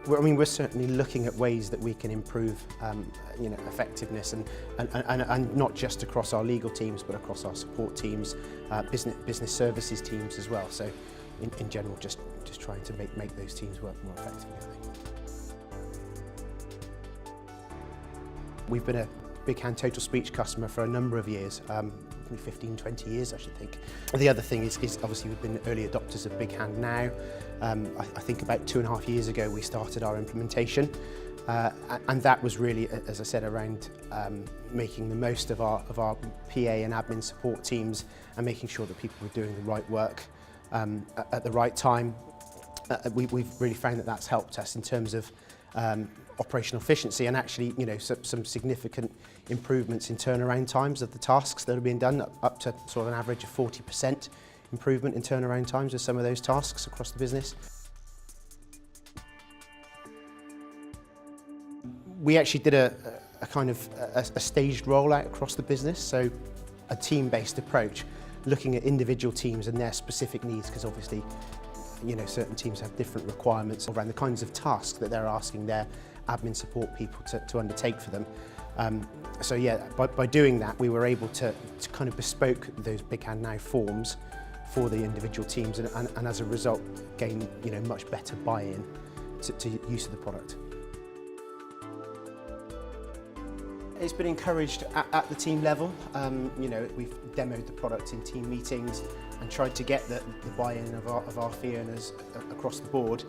We're certainly looking at ways that we can improve, effectiveness and not just across our legal teams, but across our support teams, business services teams as well. So, in general, just trying to make those teams work more effectively, I think. We've been a BigHand Total Speech customer for a number of years, 15, 20 years I should think. The other thing is obviously we've been early adopters of BigHand now. I think about 2.5 years ago we started our implementation, and that was really, as I said, around making the most of our PA and admin support teams and making sure that people were doing the right work at the right time. We've really found that that's helped us in terms of operational efficiency and actually, some significant improvements in turnaround times of the tasks that are being done, up to sort of an average of 40% improvement in turnaround times of some of those tasks across the business. We actually did a kind of a staged rollout across the business, so a team-based approach, looking at individual teams and their specific needs, because obviously, certain teams have different requirements around the kinds of tasks that they're asking their admin support people to undertake for them. So yeah, by doing that, we were able to kind of bespoke those BigHand Now forms for the individual teams, and as a result, gain much better buy-in to use of the product. It's been encouraged at the team level. We've demoed the product in team meetings and tried to get the buy-in of our fee earners across the board.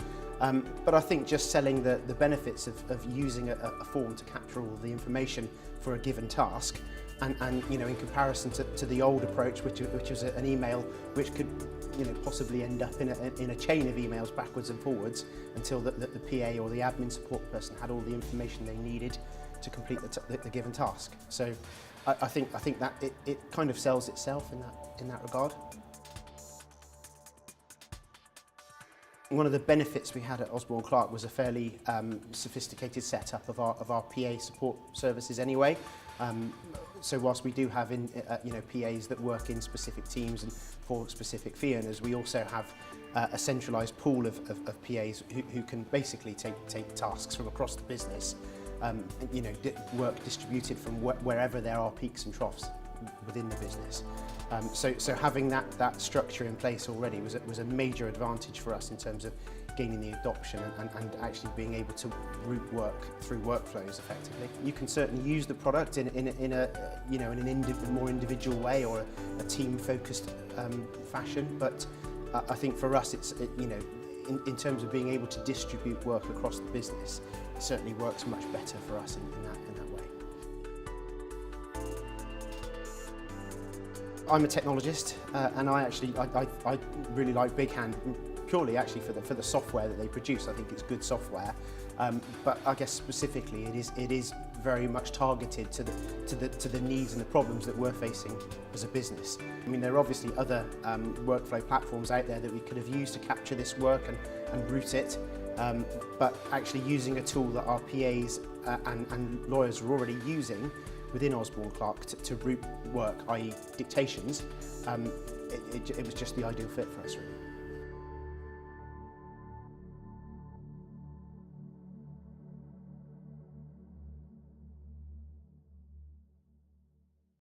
But I think just selling the benefits of using a form to capture all the information for a given task, and in comparison to the old approach, which was an email, which could possibly end up in a chain of emails backwards and forwards until the PA or the admin support person had all the information they needed to complete the given task. So I think that it kind of sells itself in that regard. One of the benefits we had at Osborne Clarke was a fairly sophisticated setup of our PA support services anyway. So whilst we do have PAs that work in specific teams and for specific fee earners, we also have a centralised pool of PAs who can basically take tasks from across the business, work distributed from wherever there are peaks and troughs within the business. So having that structure in place already was a major advantage for us in terms of gaining the adoption and actually being able to route work through workflows effectively. You can certainly use the product in a more individual way or a team-focused fashion, but I think for us in terms of being able to distribute work across the business, it certainly works much better for us in that way. I'm a technologist, and I really like BigHand, purely actually for the software that they produce. I think it's good software, but I guess specifically it is very much targeted to the needs and the problems that we're facing as a business. I mean, there are obviously other workflow platforms out there that we could have used to capture this work and route it, but actually using a tool that our PAs and lawyers are already using within Osborne Clarke to route work, i.e. dictations, it was just the ideal fit for us, really.